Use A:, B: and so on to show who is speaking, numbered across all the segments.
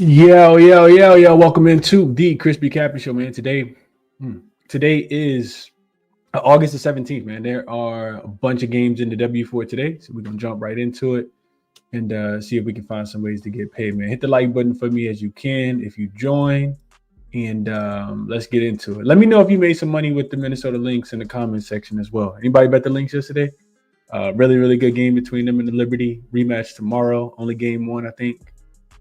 A: Yo. Welcome into the ChrisBeCappinn Show, man. Today is August the 17th, man. There are a bunch of games in the W4 today, so we're going to jump right into it and see if we can find some ways to get paid, man. Hit the like button for me as you can if you join, and let's get into it. Let me know if you made some money with the Minnesota Lynx in the comment section as well. Anybody bet the Lynx yesterday? Really good game between them and the Liberty. Rematch tomorrow. Only game one, I think.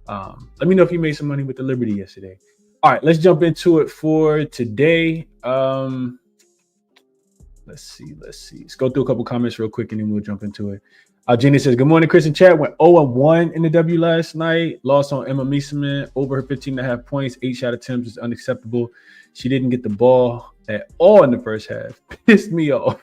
A: Let me know if you made some money with the Liberty yesterday. All right, let's jump into it for today. Let's see. Let's go through a couple comments real quick and then we'll jump into it. Jenny says, good morning, Chris and chat. Went 0-1 in the W last night. Lost on Emma Mieseman over her 15.5 points. 8 shot attempts is unacceptable. She didn't get the ball at all in the first half. Pissed me off.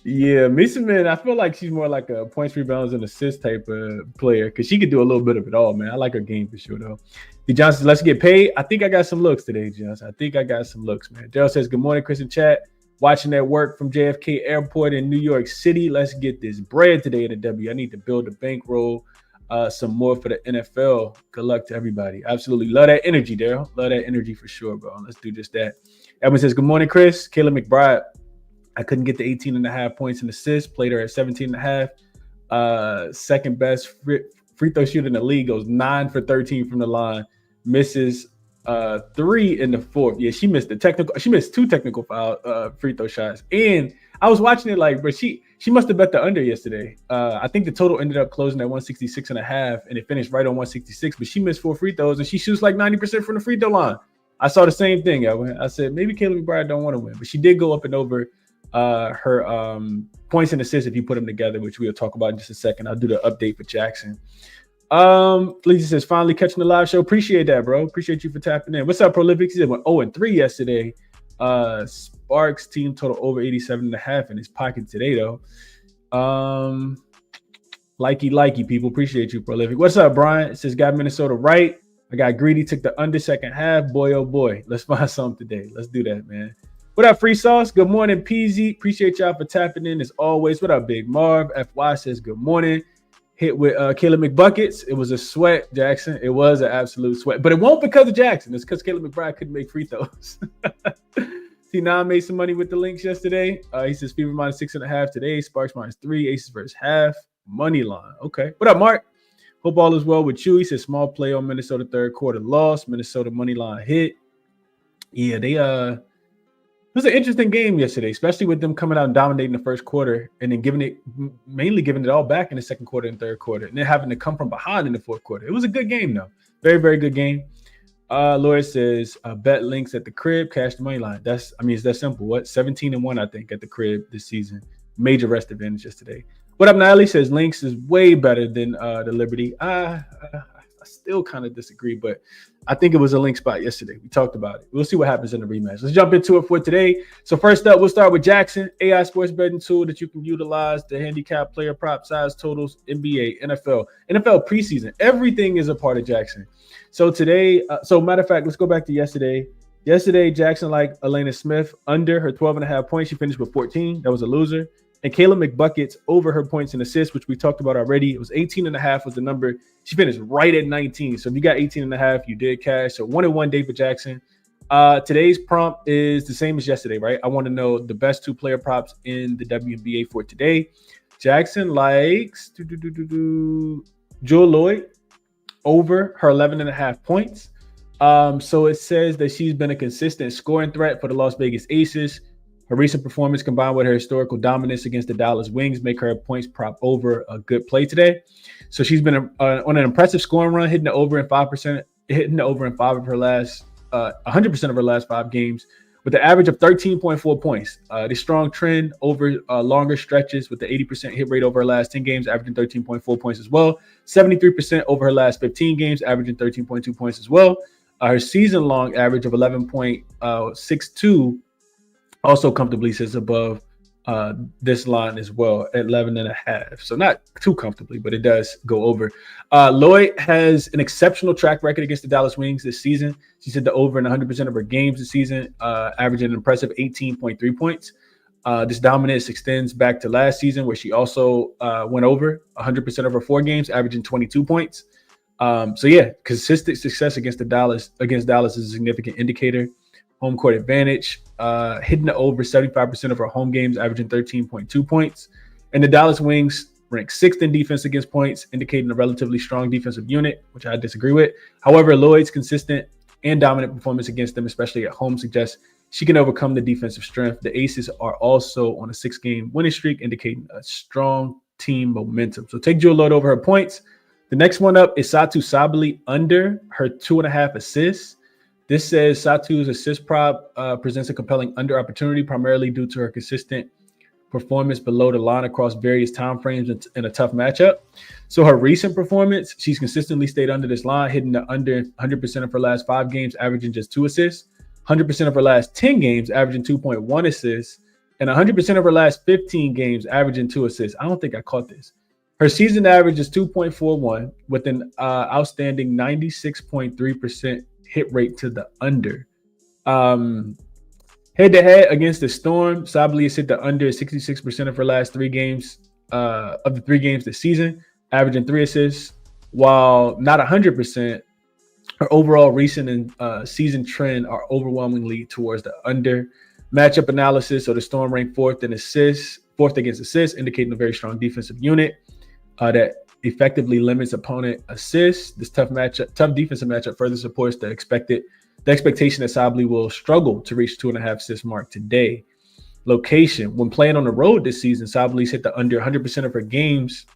A: Yeah, Mieseman, I feel like she's more like a points, rebounds, and assist type of player because she could do a little bit of it all, man. I like her game for sure, though. D. Johnson, let's get paid. I think I got some looks today, Johnson. I think I got some looks, man. Daryl says, good morning, Chris and chat. Watching that work from JFK Airport in New York City. Let's get this bread today in the W. I need to build a bankroll some more for the NFL. Good luck to everybody. Absolutely. Love that energy, Daryl. Love that energy for sure, bro. Let's do just that. Edwin says, good morning, Chris. Kayla McBride. I couldn't get the 18.5 points and assists. Played her at 17.5. Second best free throw shooter in the league. Goes 9 for 13 from the line. Misses 3 in the fourth. Yeah, she missed She missed 2 technical foul free throw shots. And I was watching it like, but she must have bet the under yesterday. I think the total ended up closing at 166.5, and it finished right on 166. But she missed 4 free throws, and she shoots like 90% from the free throw line. I saw the same thing. I said maybe Kayla McBride don't want to win, but she did go up and over her points and assists if you put them together, which we'll talk about in just a second. I'll do the update for JaXon. Lisa says, finally catching the live show. Appreciate that, bro. Appreciate you for tapping in. What's up, Prolific? He said went 0-3 yesterday. Sparks team total over 87.5 in his pocket today, though. Likey, people. Appreciate you, Prolific. What's up, Brian? It says, got Minnesota right. I got greedy, took the under second half. Boy, oh boy. Let's find something today. Let's do that, man. What up, Free Sauce? Good morning, PZ. Appreciate y'all for tapping in as always. What up, Big Marv? FY says good morning. Hit with Kayla McBuckets. It was a sweat, JaXon. It was an absolute sweat. But it won't because of JaXon. It's because Kayla McBride couldn't make free throws. T9 made some money with the Lynx yesterday. He says Fever -6.5 today. Sparks -3. Aces versus half. Money line. Okay. What up, Mark? Hope all is well with you. He says small play on Minnesota third quarter loss. Minnesota money line hit. Yeah, it was an interesting game yesterday, especially with them coming out and dominating the first quarter and then giving it all back in the second quarter and third quarter, and then having to come from behind in the fourth quarter. It was a good game, though. Very, very good game. Laura says, bet Lynx at the crib, cash the money line. It's that simple. What? 17-1, I think, at the crib this season. Major rest advantage yesterday. What up, Natalie? Says Lynx is way better than the Liberty. I still kind of disagree, but I think it was a Lynx spot yesterday. We talked about it. We'll see what happens in the rematch. Let's jump into it for today. So first up, we'll start with JaXon, AI sports betting tool that you can utilize to handicap player prop size totals, NBA, NFL preseason. Everything is a part of JaXon. So today, matter of fact, let's go back to yesterday. Yesterday, JaXon liked Elena Smith under her 12.5 points. She finished with 14. That was a loser. And Kayla McBuckets over her points and assists, which we talked about already. It was 18.5 was the number. She finished right at 19. So if you got 18.5, you did cash. So 1-1 day for JaXon. Today's prompt is the same as yesterday, right? I want to know the best 2 player props in the WNBA for today. JaXon likes Jewel Lloyd over her 11.5 points. So it says that she's been a consistent scoring threat for the Las Vegas Aces. Her recent performance combined with her historical dominance against the Dallas Wings make her a points prop over a good play today. So she's been on an impressive scoring run, hitting the over in 5%, hitting the over in 5 of her last 100% of her last 5 games with an average of 13.4 points. This strong trend over longer stretches with the 80% hit rate over her last 10 games, averaging 13.4 points as well. 73% over her last 15 games, averaging 13.2 points as well. Her season-long average of 11.62 also comfortably sits above this line as well at 11.5. So not too comfortably, but it does go over. Lloyd has an exceptional track record against the Dallas Wings this season. She's hit the over in 100% of her games this season, averaging an impressive 18.3 points. This dominance extends back to last season where she also went over 100% of her 4 games, averaging 22 points. So yeah, consistent success against Dallas is a significant indicator. Home court advantage, hitting the over 75% of our home games, averaging 13.2 points. And the Dallas Wings rank 6th in defense against points, indicating a relatively strong defensive unit, which I disagree with. However, Lloyd's consistent and dominant performance against them, especially at home, suggests she can overcome the defensive strength. The Aces are also on a 6-game winning streak, indicating a strong team momentum. So take Jewel Lloyd over her points. The next one up is Satou Sabally under her 2.5 assists. This says Satou's assist prop presents a compelling under opportunity, primarily due to her consistent performance below the line across various time frames in a tough matchup. So her recent performance, she's consistently stayed under this line, hitting the under 100% of her last 5 games, averaging just 2 assists, 100% of her last 10 games, averaging 2.1 assists, and 100% of her last 15 games, averaging 2 assists. I don't think I caught this. Her season average is 2.41 with an outstanding 96.3% hit rate to the under. Head-to-head against the Storm, Sabally has hit the under 66% of her last 3 games, of the 3 games this season, averaging 3 assists. While not 100%, her overall recent and season trend are overwhelmingly towards the under. Matchup analysis, so the Storm ranked 4th against assists, indicating a very strong defensive unit that effectively limits opponent assists. This tough defensive matchup further supports the expectation that Sabally will struggle to reach 2.5 assist mark today. Location, when playing on the road this season, Sabally's hit the under 100% of her games,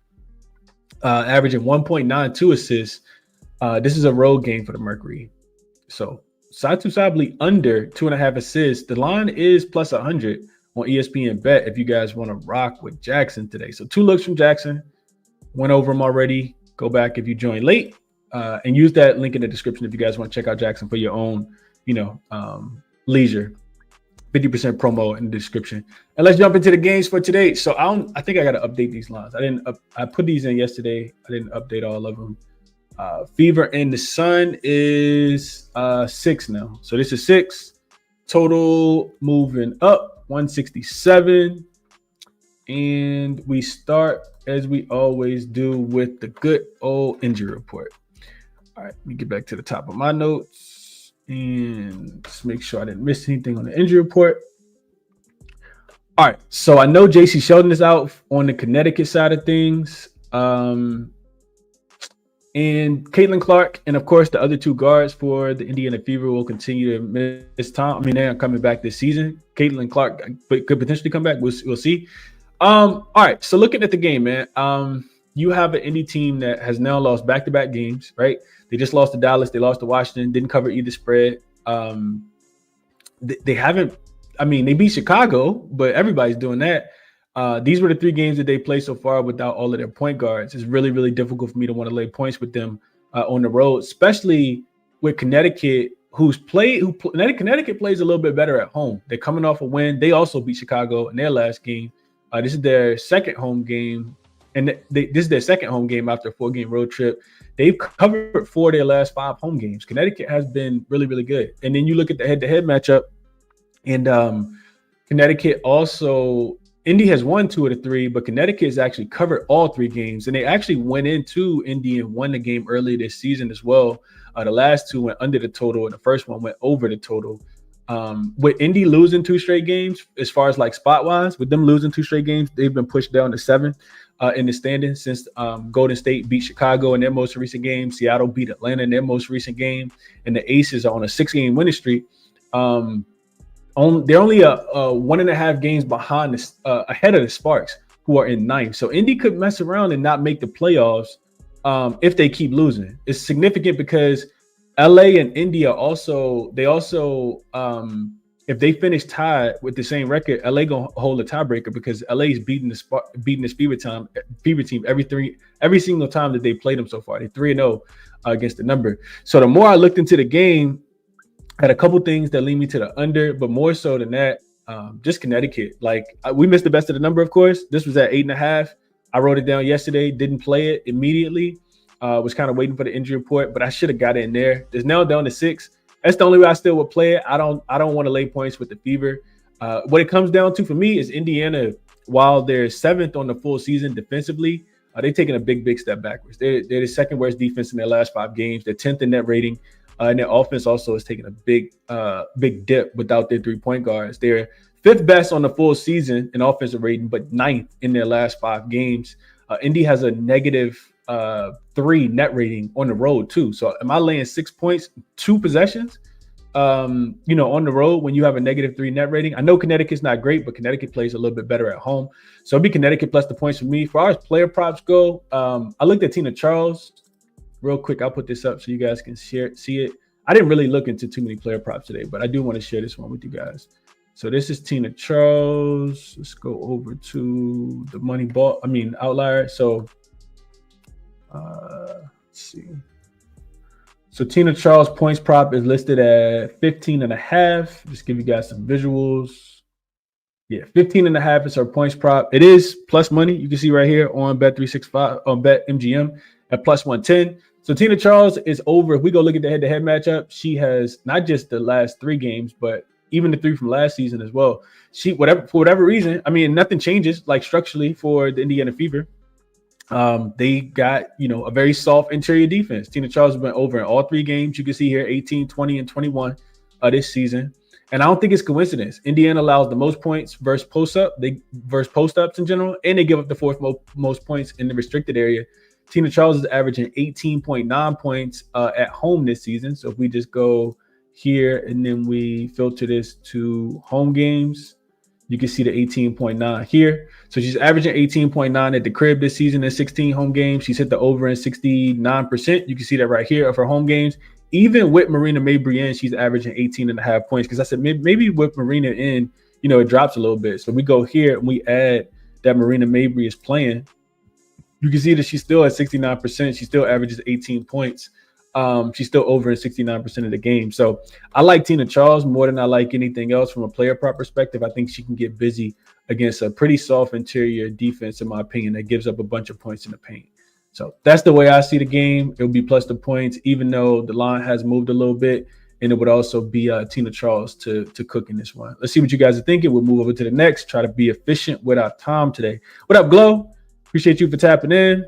A: averaging 1.92 assists. This is a road game for the Mercury. So Satou Sabally under 2.5 assists. The line is plus 100 on ESPN Bet if you guys want to rock with JaXon today. So 2 looks from JaXon. Went over them already. Go back if you joined late, and use that link in the description if you guys want to check out JaXon for your own, leisure. 50% promo in the description. And let's jump into the games for today. So I think I got to update these lines. I put these in yesterday. I didn't update all of them. Fever and the Sun is 6 now. So this is 6. Total moving up 167. And we start, as we always do, with the good old injury report. All right, let me get back to the top of my notes and just make sure I didn't miss anything on the injury report. All right, so I know JC Sheldon is out on the Connecticut side of things. And Caitlin Clark and, of course, the other 2 guards for the Indiana Fever will continue to miss time. I mean, they're coming back this season. Caitlin Clark could potentially come back. We'll see. All right, so looking at the game, man, you have an Indy team that has now lost back-to-back games, right? They just lost to Dallas. They lost to Washington. Didn't cover either spread. They haven't – I mean, they beat Chicago, but everybody's doing that. These were the 3 games that they played so far without all of their point guards. It's really, really difficult for me to want to lay points with them on the road, especially with Connecticut, Connecticut plays a little bit better at home. They're coming off a win. They also beat Chicago in their last game. This is their second home game, and this is their second home game after a 4-game road trip. They've covered 4 of their last 5 home games. Connecticut has been really, really good. And then you look at the head-to-head matchup, and Connecticut also – Indy has won 2 of the 3, but Connecticut has actually covered all 3 games, and they actually went into Indy and won the game earlier this season as well. The last 2 went under the total, and the first one went over the total. With Indy losing 2 straight games, as far as like spot-wise, with them losing 2 straight games, they've been pushed down to 7 in the standings since Golden State beat Chicago in their most recent game. Seattle beat Atlanta in their most recent game, and the Aces are on a 6-game winning streak. They're only a 1.5 games behind ahead of the Sparks, who are in 9th. So Indy could mess around and not make the playoffs if they keep losing. It's significant because LA and Indy are also if they finish tied with the same record, LA gonna hold a tiebreaker because LA is beating this Fever team every single time that they played them so far. They're 3-0 against the number. So the more I looked into the game, I had a couple things that lead me to the under, but more so than that, just Connecticut. Like we missed the best of the number, of course. This was at 8.5. I wrote it down yesterday, didn't play it immediately. Was kind of waiting for the injury report, but I should have got it in there. It's now down to 6. That's the only way I still would play it. I don't want to lay points with the Fever. What it comes down to for me is Indiana, while they're 7th on the full season defensively, They're taking a big step backwards. They're the second worst defense in their last 5 games. They're 10th in net rating. And their offense also is taking a big dip without their 3-point guards. They're 5th best on the full season in offensive rating, but 9th in their last 5 games. Indy has a negative 3 net rating on the road too. So am I laying 6 points, 2 possessions? On the road when you have a negative 3 net rating? I know Connecticut's not great, but Connecticut plays a little bit better at home. So it'll be Connecticut plus the points for me. For our player props go, I looked at Tina Charles real quick. I'll put this up so you guys can see it. I didn't really look into too many player props today, but I do want to share this one with you guys. So this is Tina Charles. Let's go over to the Outlier. So let's see. So Tina Charles points prop is listed at 15.5. Just give you guys some visuals. Yeah, 15.5 is her points prop. It is plus money. You can see right here on Bet365 on BetMGM at plus 110. So Tina Charles is over. If we go look at the head-to-head matchup, she has not just the last 3 games, but even the 3 from last season as well. For whatever reason, nothing changes like structurally for the Indiana Fever. They got, a very soft interior defense. Tina Charles has been over in all 3 games. You can see here 18, 20, and 21 this season. And I don't think it's coincidence. Indiana allows the most points versus post-ups in general, and they give up the 4th most points in the restricted area. Tina Charles is averaging 18.9 points at home this season. So if we just go here and then we filter this to home games, you can see the 18.9 here. So she's averaging 18.9 at the crib this season in 16 home games. She's hit the over in 69%. You can see that right here of her home games. Even with Marina Mabrey in, she's averaging 18.5 points. Because I said maybe with Marina in, it drops a little bit. So we go here and we add that Marina Mabrey is playing. You can see that she's still at 69%. She still averages 18 points. She's still over in 69% of the game. So I like Tina Charles more than I like anything else from a player prop perspective. I think she can get busy against a pretty soft interior defense, in my opinion, that gives up a bunch of points in the paint. So that's the way I see the game. It'll be plus the points, even though the line has moved a little bit. And it would also be Tina Charles to cook in this one. Let's see what you guys are thinking. We'll move over to the next. Try to be efficient with our time today. What up, Glow? Appreciate you for tapping in.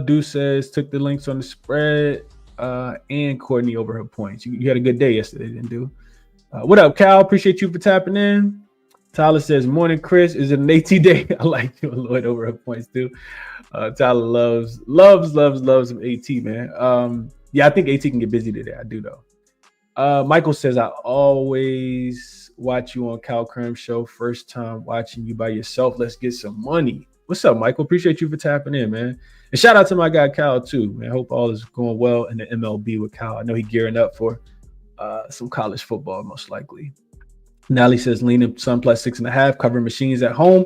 A: Dude says took the links on the spread and Courtney over her points. You had a good day yesterday, didn't do? What up, Cal? Appreciate you for tapping in. Tyler says, morning, Chris. Is it an AT day? I like you and Lloyd over her points too. Tyler loves some AT, man. Yeah, I think AT can get busy today. I do though. Michael says, I always watch you on Cal Cram Show. First time watching you by yourself. Let's get some money. What's up, Michael? Appreciate you for tapping in, man. And shout out to my guy, Cal, too, man. Hope all is going well in the MLB with Cal. I know he's gearing up for some college football, most likely. Nally says, leaning Sun plus 6.5, covering machines at home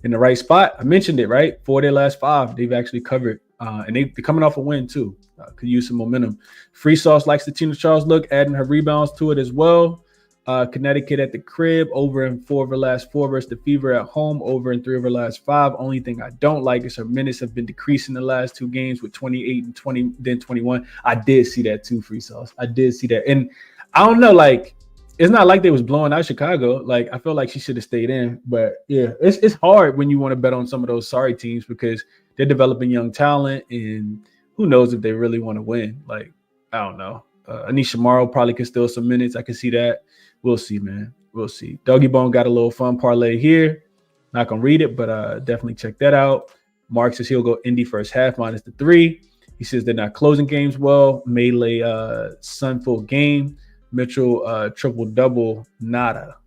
A: in the right spot. I mentioned it, right? 4 of their last 5, they've actually covered. And they're coming off a win, too. Could use some momentum. Free Sauce likes the Tina Charles look, adding her rebounds to it as well. Connecticut at the crib, over in 4 of her last 4 versus the Fever at home, over in 3 of her last 5. Only thing I don't like is her minutes have been decreasing the last 2 games with 28 and 20, then 21. I did see that too, Free Sauce. I did see that. And I don't know, like, it's not like they was blowing out Chicago. Like, I feel like she should have stayed in. But, yeah, it's hard when you want to bet on some of those sorry teams because they're developing young talent, and who knows if they really want to win. Like, I don't know. Anisha Morrow probably could steal some minutes. I can see that. We'll see, man. We'll see. Doggy Bone got a little fun parlay here. Not going to read it, but definitely check that out. Mark says he'll go Indy first half minus the 3. He says they're not closing games well. Melee Sun full game. Mitchell triple-double, nada.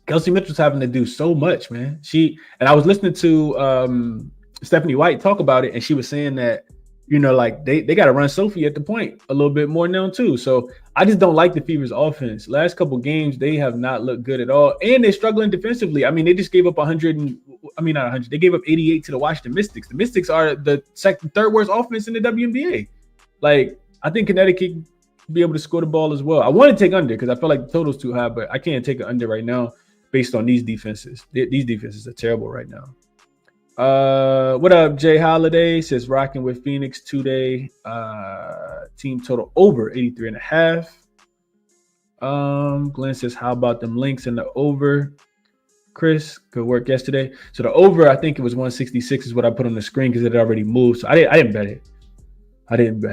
A: Kelsey Mitchell's having to do so much, man. And I was listening to Stephanie White talk about it, and she was saying that, like they got to run Sophie at the point a little bit more now too. So I just don't like the Fever's offense. Last couple games, they have not looked good at all. And they're struggling defensively. I mean, they just gave up not 100. They gave up 88 to the Washington Mystics. The Mystics are the third worst offense in the WNBA. Like, I think Connecticut will be able to score the ball as well. I want to take under because I feel like the total's too high, but I can't take it under right now based on these defenses. These defenses are terrible right now. What up, Jay Holiday says rocking with Phoenix 2-day team total over 83.5. Glenn says, how about them links in the over? Chris. Good work yesterday. So the over, I think it was 166 is what I put on the screen because it had already moved. So I didn't bet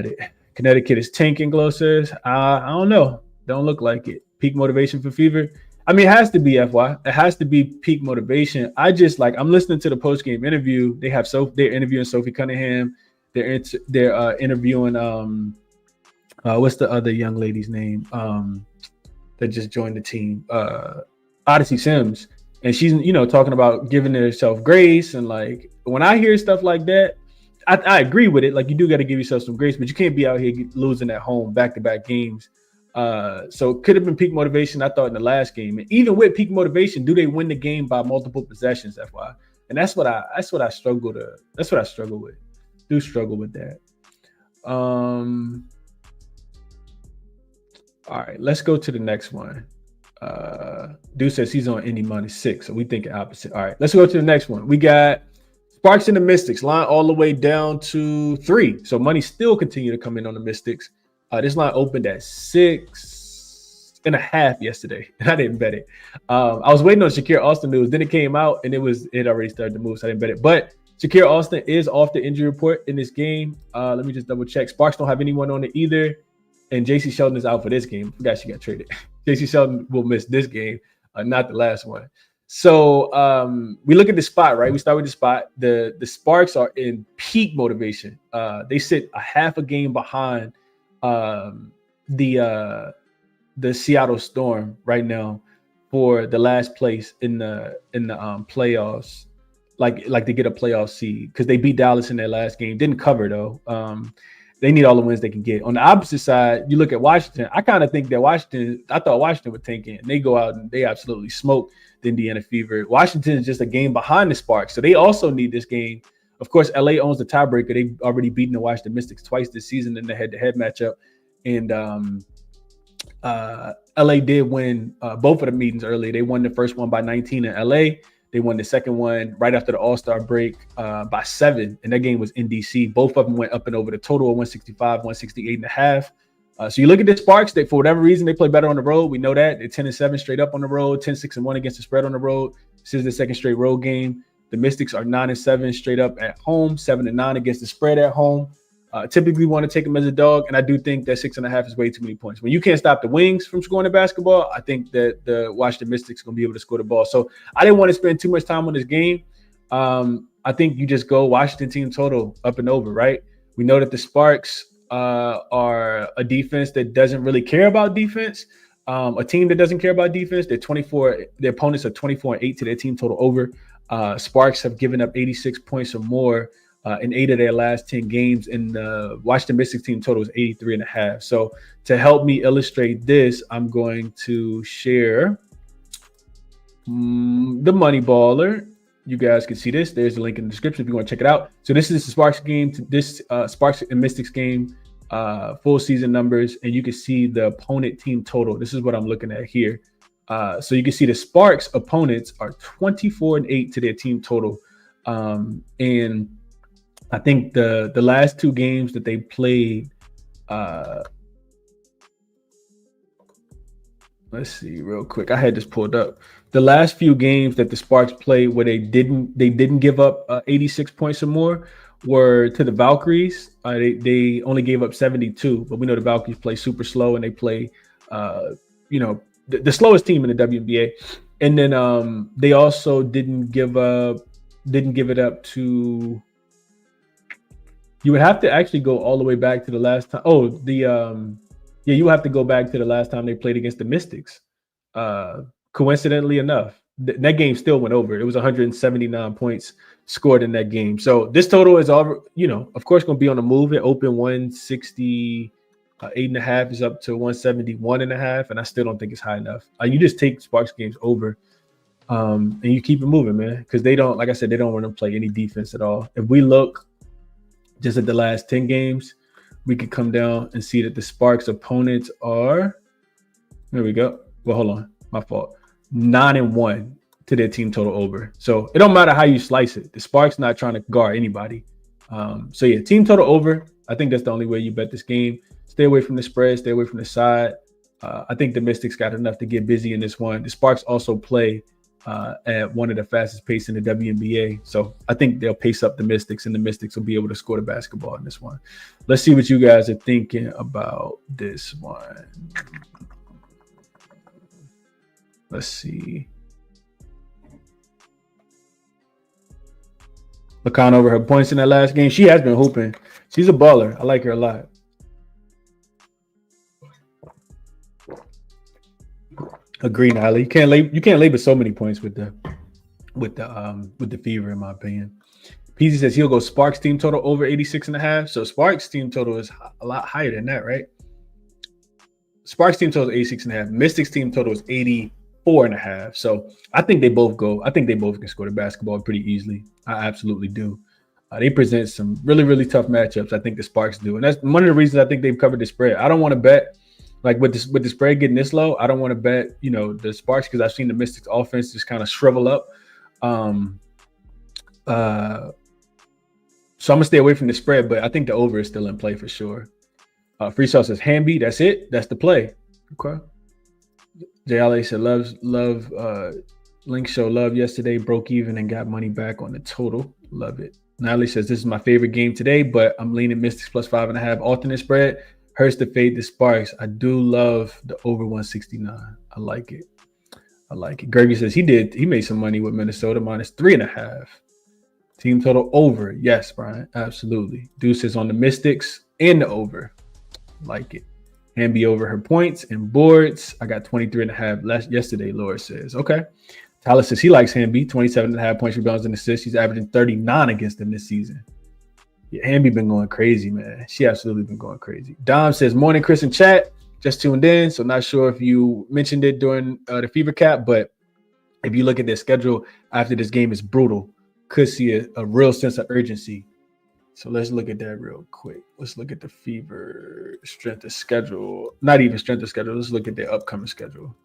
A: it. Connecticut is tanking, Glow says. I don't know. Don't look like it. Peak motivation for Fever. I mean, it has to be FY. It has to be peak motivation. I'm listening to the post-game interview. They're interviewing Sophie Cunningham. They're interviewing what's the other young lady's name that just joined the team? Odyssey Sims. And she's, talking about giving herself grace. And like, when I hear stuff like that, I agree with it. Like, you do got to give yourself some grace, but you can't be out here losing at home back-to-back games. So it could have been peak motivation, I thought, in the last game. And even with peak motivation, do they win the game by multiple possessions, FY? And that's what I struggle with. Do struggle with that. All right, let's go to the next one. Dude says he's on Indy -6, so we think opposite. All right, let's go to the next one. We got Sparks and the Mystics, line all the way down to 3. So money still continue to come in on the Mystics. This line opened at 6.5 yesterday, and I didn't bet it. I was waiting on Shakira Austin news. Then it came out, and it already started to move, so I didn't bet it. But Shakira Austin is off the injury report in this game. Let me just double check. Sparks don't have anyone on it either, and JC Sheldon is out for this game. I forgot she got traded. JC Sheldon will miss this game, not the last one. So we look at the spot, right? We start with the spot. The Sparks are in peak motivation. They sit a half a game behind the Seattle Storm right now for the last place in the playoffs, like to get a playoff seed, because they beat Dallas in their last game. Didn't cover though. They need all the wins they can get. On the opposite side, you look at Washington. I kind of think that I thought Washington would tank in. They go out and they absolutely smoke the Indiana Fever. Washington is just a game behind the Sparks, so they also need this game. Of course, LA owns the tiebreaker. They've already beaten the Washington Mystics twice this season in the head-to-head matchup. And LA did win both of the meetings early. They won the first one by 19 in LA. They won the second one right after the All-Star break by 7. And that game was in DC. Both of them went up and over the total of 165, 168.5. So you look at the Sparks, for whatever reason, they play better on the road. We know that. They're 10-7 straight up on the road, 10-6-1 against the spread on the road. This is the second straight road game. The Mystics are 9-7 straight up at home, 7-9 against the spread at home. Typically want to take them as a dog, and I do think that 6.5 is way too many points. When you can't stop the Wings from scoring the basketball, I think that the Washington Mystics are going to be able to score the ball. So I didn't want to spend too much time on this game. I think you just go Washington team total up and over, right? We know that the Sparks are a defense that doesn't really care about defense. A team that doesn't care about defense. Their opponents are 24-8 to their team total over. Sparks have given up 86 points or more in 8 of their last 10 games, and the Washington Mystics team total is 83.5. So to help me illustrate this, I'm going to share the Money Baller. You guys can see this. There's a link in the description if you want to check it out. So this is the Sparks game. This Sparks and Mystics game, full season numbers, and you can see the opponent team total. This is what I'm looking at here. So you can see the Sparks opponents are 24-8 to their team total, and I think the last 2 games that they played, let's see real quick. I had this pulled up. The last few games that the Sparks played where they didn't give up 86 points or more were to the Valkyries. They only gave up 72, but we know the Valkyries play super slow and they play, the slowest team in the WNBA. And then they also didn't give it up to. You would have to actually go all the way back to the last time. You have to go back to the last time they played against the Mystics. Coincidentally enough, that game still went over. It was 179 points scored in that game. So this total is all, of course, going to be on the move. It opened 168.5 is up to 171.5, and I still don't think it's high enough. You just take Sparks games over, and you keep it moving, man, because they don't, like I said, they don't want to play any defense at all. If we look just at the last 10 games, we could come down and see that the Sparks opponents are, there we go. Well, hold on, my fault. 9-1 to their team total over. So it don't matter how you slice it. The Sparks not trying to guard anybody. So yeah, team total over. I think that's the only way you bet this game. Stay away from the spread, stay away from the side. I think the Mystics got enough to get busy in this one. The Sparks also play at one of the fastest pace in the WNBA. So I think they'll pace up the Mystics, and the Mystics will be able to score the basketball in this one. Let's see what you guys are thinking about this one. Let's see. LaCon over her points in that last game. She has been hooping. She's a baller. I like her a lot. Agree, Natalie. You can't label so many points with the Fever, in my opinion. Peasy says he'll go Sparks team total over 86.5. So Sparks team total is a lot higher than that, right? Sparks team total is 86.5. Mystics team total is 84.5. So I think they both go. I think they both can score the basketball pretty easily. I absolutely do. They present some really, really tough matchups. I think the Sparks do, and that's one of the reasons I think they've covered the spread. I don't want to bet. Like with the spread getting this low, I don't want to bet, the Sparks, because I've seen the Mystics offense just kind of shrivel up. So I'm gonna stay away from the spread, but I think the over is still in play for sure. Free Sauce says Hamby, that's it. That's the play. Okay. JLA said love Link show love yesterday, broke even and got money back on the total. Love it. Natalie says this is my favorite game today, but I'm leaning Mystics plus 5.5 alternate spread. Hurts to fade the Sparks. I do love the over 169. I like it. Gergie says he made some money with Minnesota minus 3.5. Team total over. Yes, Brian. Absolutely. Deuce is on the Mystics and the over. Like it. Hamby over her points and boards. I got 23.5 less yesterday, Laura says. Okay. Tyler says he likes Hamby. 27.5 points, rebounds, and assists. He's averaging 39 against them this season. Yeah, Hamby been going crazy, man. She absolutely been going crazy. Dom says, morning, Chris and chat. Just tuned in, so not sure if you mentioned it during the Fever Cap, but if you look at their schedule after this game, it's brutal. Could see a real sense of urgency. So let's look at that real quick. Let's look at the Fever strength of schedule. Not even strength of schedule. Let's look at their upcoming schedule.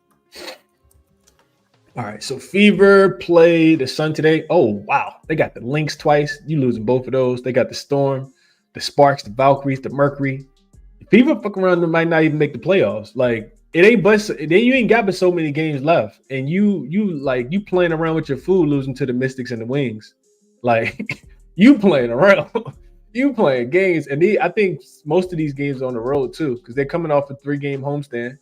A: All right, so Fever play the Sun today. Oh, wow. They got the Lynx twice. You losing both of those. They got the Storm, the Sparks, the Valkyries, the Mercury. Fever fuck around, they might not even make the playoffs. Like, it ain't but you ain't got but so many games left. And you playing around with your food, losing to the Mystics and the Wings. Like, you playing around. You playing games. And I think most of these games are on the road, too, because they're coming off a 3-game homestand.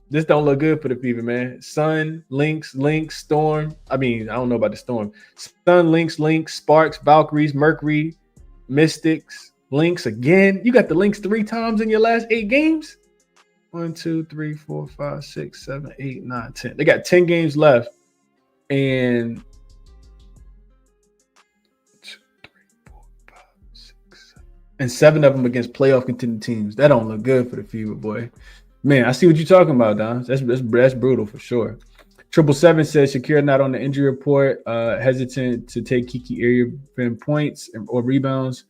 A: This don't look good for the Fever, man. Sun, Lynx, Storm. I mean, I don't know about the Storm. Sun, Lynx, Sparks, Valkyries, Mercury, Mystics, Lynx again. You got the Lynx 3 times in your last 8 games? 1, 2, 3, 4, 5, 6, 7, 8, 9, 10. They got 10 games left. And 1, 2, 3, 4, 5, 6, 7. And 7 of them against playoff contending teams. That don't look good for the Fever, boy. Man, I see what you're talking about, Don. That's brutal for sure. 777 says Shakira not on the injury report, hesitant to take Kiki area points or rebounds,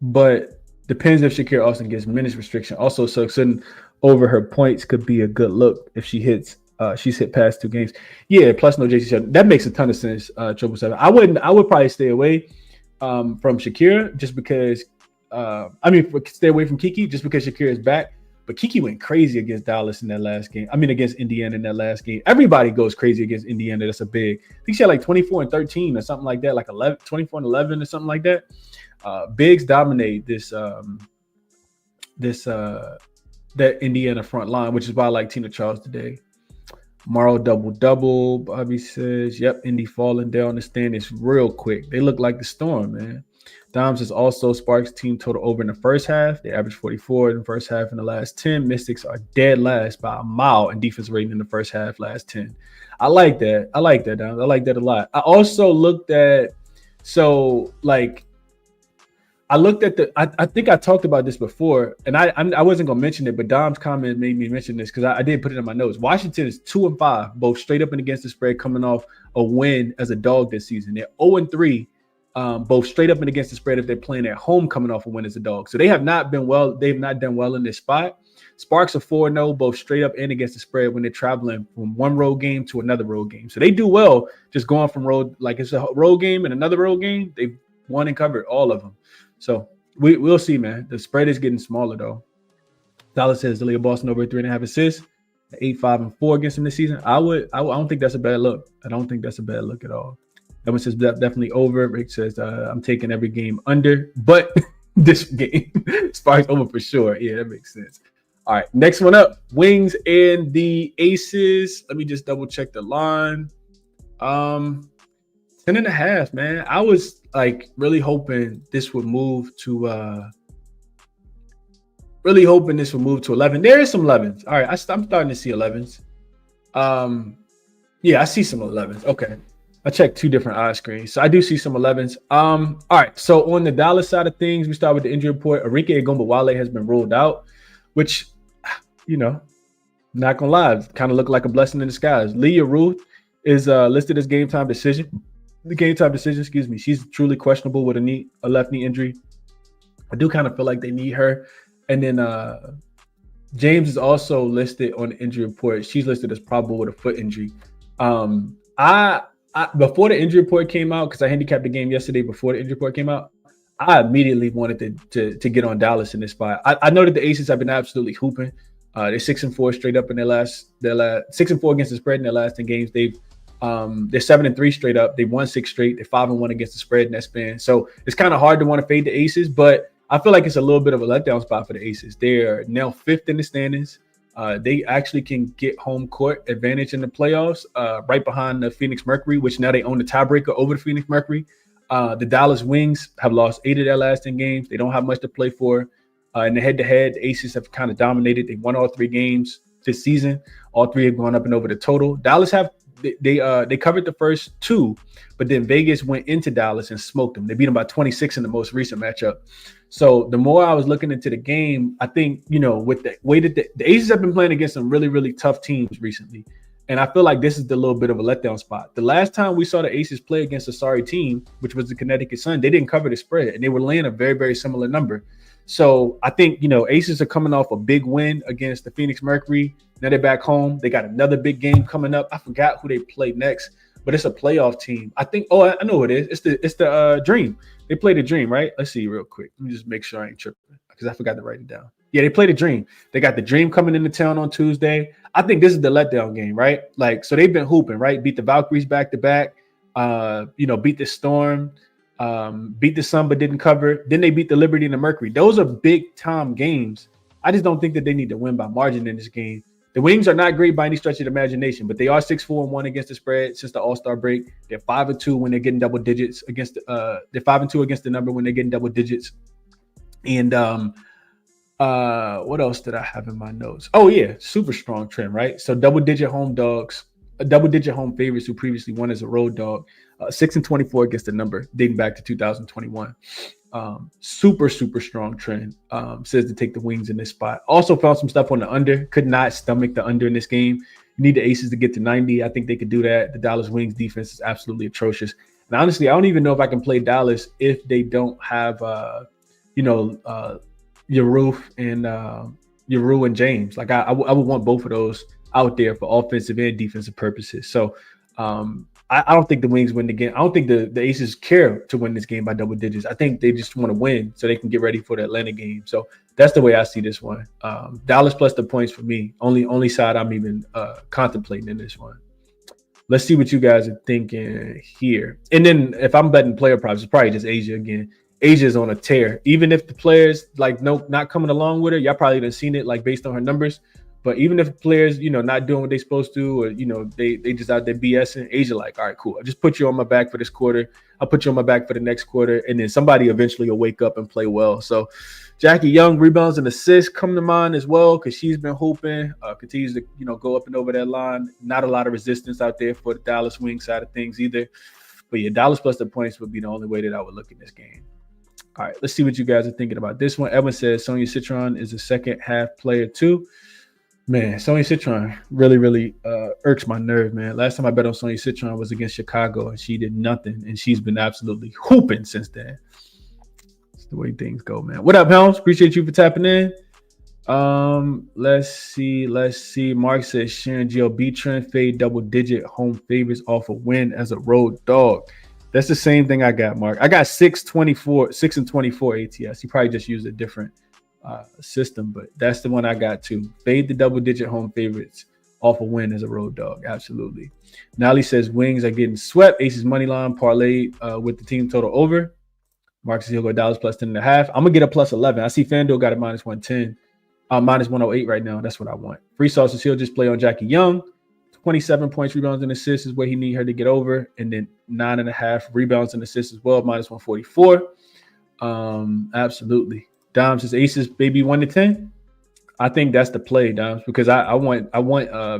A: but depends if Shakira Austin gets minutes restriction. Also, so sitting over her points could be a good look if she hits. She's hit past 2 games. Yeah, plus no JC. That makes a ton of sense. 777. I would probably stay away from Shakira just because. Stay away from Kiki just because Shakira is back. But Kiki went crazy against Dallas in that last game. Against Indiana in that last game. Everybody goes crazy against Indiana. That's a big. I think she had like 24 and 13 or something like that, like 24 and 11 or something like that. Bigs dominate that Indiana front line, which is why I like Tina Charles today. Morrow double. Bobby says, yep, Indy falling down the standings real quick. They look like the Storm, man. Doms is also Sparks team total over in the first half. They average 44 in the first half in the last 10. Mystics are dead last by a mile in defense rating in the first half, last 10. I like that, Doms. I like that a lot. I also looked at, I think I talked about this before, and I wasn't going to mention it, but Dom's comment made me mention this because I did put it in my notes. Washington is 2-5, both straight up and against the spread, coming off a win as a dog this season. They're 0-3. Both straight up and against the spread if they're playing at home coming off a win as a dog. So they have not been well. They've not done well in this spot. Sparks are 4-0, both straight up and against the spread when they're traveling from one road game to another road game. So they do well just going from road, like it's a road game and another road game. They've won and covered all of them. So we'll see, man. The spread is getting smaller, though. Dallas says Aaliyah Boston over 3.5 assists, 8-5-4 against him this season. I don't think that's a bad look. I don't think that's a bad look at all. Evan says definitely over. Rick says I'm taking every game under, but this game Sparks over for sure. Yeah, that makes sense. All right, next one up, Wings and the Aces. Let me just double check the line. 10.5, man. I was like really hoping this would move to 11. There is some 11s. All right, I'm starting to see 11s. Yeah, I see some 11s. Okay. I checked 2 different eye screens. So I do see some 11s. All right. So on the Dallas side of things, we start with the injury report. Arike Egombawale has been ruled out, which, not gonna lie, kind of looked like a blessing in disguise. Leah Ruth is listed as game time decision. She's truly questionable with a left knee injury. I do kind of feel like they need her. And then James is also listed on the injury report. She's listed as probable with a foot injury. Before the injury report came out, because I handicapped the game yesterday before the injury report came out, I immediately wanted to get on Dallas in this spot. I know that the Aces have been absolutely hooping. They're 6-4 straight up in their last 6-4 against the spread in their last 10 games. They're 7-3 straight up. They've won 6 straight. They're 5-1 against the spread in that span. So it's kind of hard to want to fade the Aces, but I feel like it's a little bit of a letdown spot for the Aces. They're now 5th in the standings. They actually can get home court advantage in the playoffs, right behind the Phoenix Mercury, which now they own the tiebreaker over the Phoenix Mercury. The Dallas Wings have lost 8 of their last 10 games. They don't have much to play for. In the head-to-head, the Aces have kind of dominated. They won all 3 games this season. All 3 have gone up and over the total. Dallas they covered the first 2, but then Vegas went into Dallas and smoked them. They beat them by 26 in the most recent matchup. So the more I was looking into the game, I think, with the way that the Aces have been playing against some really, really tough teams recently. And I feel like this is the little bit of a letdown spot. The last time we saw the Aces play against a sorry team, which was the Connecticut Sun, they didn't cover the spread, and they were laying a very, very similar number. So I think, Aces are coming off a big win against the Phoenix Mercury. Now they're back home. They got another big game coming up. I forgot who they play next, but it's a playoff team. I think, I know who it is. It's the Dream. They played the Dream, right? Let's see real quick. Let me just make sure I ain't tripping because I forgot to write it down. Yeah, they played the Dream. They got the Dream coming into town on Tuesday. I think this is the letdown game, right? So they've been hooping, right? Beat the Valkyries back-to-back, beat the Storm, beat the Sun but didn't cover. Then they beat the Liberty and the Mercury. Those are big-time games. I just don't think that they need to win by margin in this game. The Wings are not great by any stretch of the imagination, but they are 6-4-1 against the spread since the All-Star break. They're 5-2 when they're getting double digits against they're 5-2 against the number when they're getting double digits. And what else did I have in my notes? Oh yeah, super strong trend, right? So double-digit home dogs, double-digit home favorites who previously won as a road dog, 6-24 against the number dating back to 2021. Super strong trend. Says to take the Wings in this spot. Also found some stuff on the under. Could not stomach the under in this game. You need the Aces to get to 90. I think they could do that. The Dallas Wings defense is absolutely atrocious. And honestly, I don't even know if I can play Dallas if they don't have Yeru and James. Like I would want both of those out there for offensive and defensive purposes. So I don't think the Wings win the game. I don't think the Aces care to win this game by double digits. I think they just want to win so they can get ready for the Atlanta game. So that's the way I see this one. Dallas plus the points for me. Only side I'm even contemplating in this one. Let's see what you guys are thinking here. And then if I'm betting player props, it's probably just Asia again. Asia's on a tear. Even if the players not coming along with her, y'all probably done seen it based on her numbers. But even if players, not doing what they're supposed to, or, they just out there BSing, Asia all right, cool. I'll just put you on my back for this quarter. I'll put you on my back for the next quarter. And then somebody eventually will wake up and play well. So Jackie Young, rebounds and assists come to mind as well because she's been hooping, continues to, go up and over that line. Not a lot of resistance out there for the Dallas Wing side of things either. But yeah, Dallas plus the points would be the only way that I would look in this game. All right, let's see what you guys are thinking about this one. Evan says Sonia Citron is a second half player too. Man, Sonia Citron really irks my nerve, man. Last time I bet on Sonia Citron was against Chicago, and she did nothing, and she's been absolutely hooping since then. That's the way things go, man. What up, Helms? Appreciate you for tapping in. Let's see. Mark says Sharon GLB trend fade double-digit home favorites off a win as a road dog. That's the same thing I got, Mark. I got 6-24 ATS. He probably just used a different system, but that's the one I got too. Fade the double-digit home favorites off a win as a road dog. Absolutely. Nolly says wings are getting swept. Aces money line parlay with the team total over. Marcus Hill go Dallas plus 10.5. I'm gonna get a plus 11. I see FanDuel got a minus 110, minus 108 right now. That's what I want. Free sauces. He'll just play on Jackie Young. 27 points, rebounds, and assists is where he need her to get over, and then 9.5 rebounds and assists as well, minus 144. Absolutely. Dom says aces, baby, 1-10. I think that's the play, Dom, because I want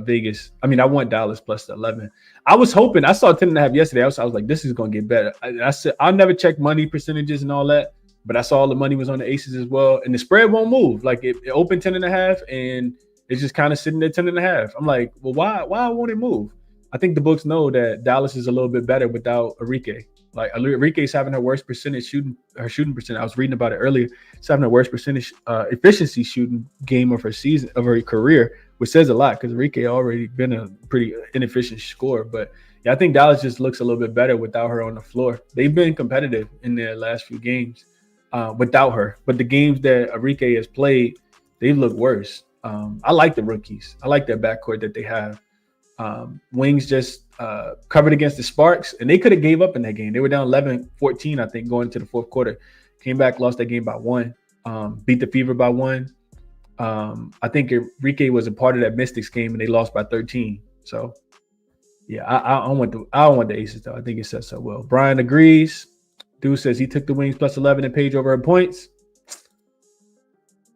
A: Vegas. I mean, I want Dallas plus the 11. I was hoping. I saw 10.5 yesterday. I was like, this is going to get better. I said I'll never check money percentages and all that, but I saw all the money was on the aces as well, and the spread won't move. Like it opened 10.5, and it's just kind of sitting there 10.5. I'm like, well, why won't it move? I think the books know that Dallas is a little bit better without Enrique. Like Enrique's having her worst shooting percentage. I was reading about it earlier. She's having her worst percentage efficiency shooting game of her season, of her career, which says a lot because Enrique already been a pretty inefficient scorer. But yeah, I think Dallas just looks a little bit better without her on the floor. They've been competitive in their last few games without her, but the games that Enrique has played, they've looked worse. I like the rookies. I like their backcourt that they have. Wings just covered against the Sparks, and they could have gave up in that game. They were down 11-14, I think, going into the fourth quarter. Came back, lost that game by 1. Beat the Fever by 1. I think Enrique was a part of that Mystics game, and they lost by 13. So, yeah, I don't want the Aces though. I think it says so well. Brian agrees. Dude says he took the Wings plus 11 and Page over her points.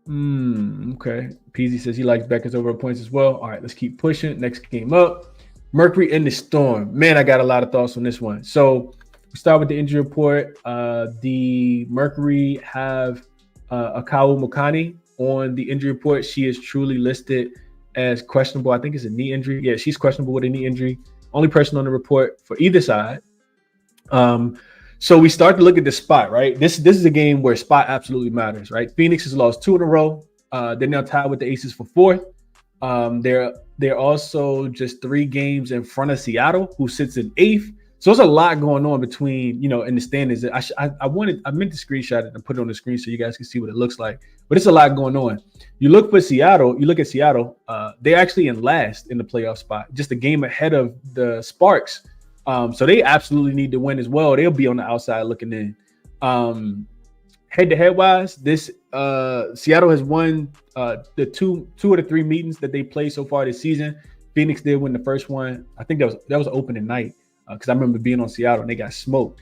A: Okay. Peasy says he likes Beckers over points as well. All right, let's keep pushing. Next game up. Mercury in the Storm. Man, I got a lot of thoughts on this one. So we start with the injury report. The Mercury have Akawu Mokani on the injury report. She is truly listed as questionable. I think it's a knee injury. Yeah, she's questionable with a knee injury. Only person on the report for either side. So we start to look at the spot, right? This is a game where spot absolutely matters, right? Phoenix has lost 2 in a row. They're now tied with the Aces for 4th. They're also just 3 games in front of Seattle, who sits in 8th. So there's a lot going on between, in the standings. I meant to screenshot it and put it on the screen so you guys can see what it looks like. But it's a lot going on. You look at Seattle. They're actually in last in the playoff spot, just a game ahead of the Sparks. So they absolutely need to win as well. They'll be on the outside looking in. Head-to-head wise, this Seattle has won the two of the 3 meetings that they played so far this season. Phoenix did win the first one. I think that was opening night because I remember being on Seattle and they got smoked.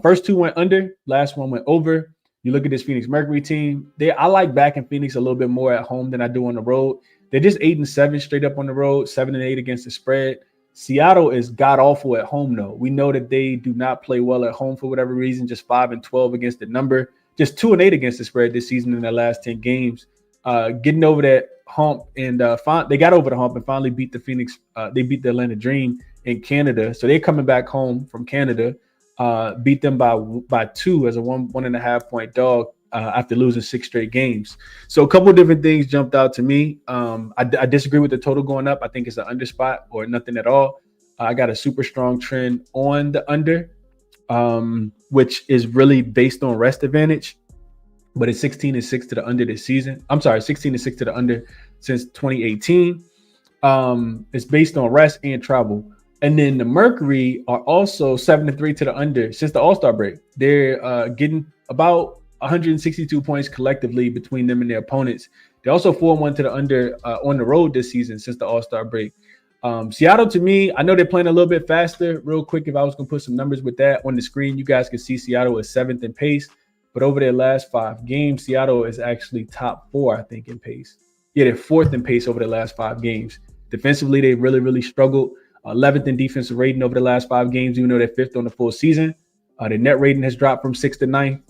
A: First 2 went under, last one went over. You look at this Phoenix Mercury team. I like backing Phoenix a little bit more at home than I do on the road. They're just 8-7 straight up on the road, 7-8 against the spread. Seattle is god awful at home, though. We know that they do not play well at home for whatever reason. Just 5-12 against the number, just 2-8 against the spread this season in their last 10 games. Getting over that hump, and they got over the hump and finally beat the Phoenix. They beat the Atlanta Dream in Canada, so they're coming back home from Canada. Beat them by 2 as a 1.5 point dog after losing 6 straight games. So a couple of different things jumped out to me. I disagree with the total going up. I think it's an under spot or nothing at all. I got a super strong trend on the under, which is really based on rest advantage, but it's 16-6 to the under this season. I'm sorry, 16-6 to the under since 2018. It's based on rest and travel. And then the Mercury are also 7-3 to the under since the All-Star break. They're getting about 162 points collectively between them and their opponents. They're also 4-1 to the under on the road this season since the All-Star break. Seattle, to me, I know they're playing a little bit faster. Real quick, if I was going to put some numbers with that on the screen, you guys can see Seattle is 7th in pace. But over their last 5 games, Seattle is actually top 4, I think, in pace. Yeah, they're 4th in pace over the last 5 games. Defensively, they really, really struggled. 11th in defensive rating over the last 5 games, even though they're 5th on the full season. Their net rating has dropped from 6th to 9th.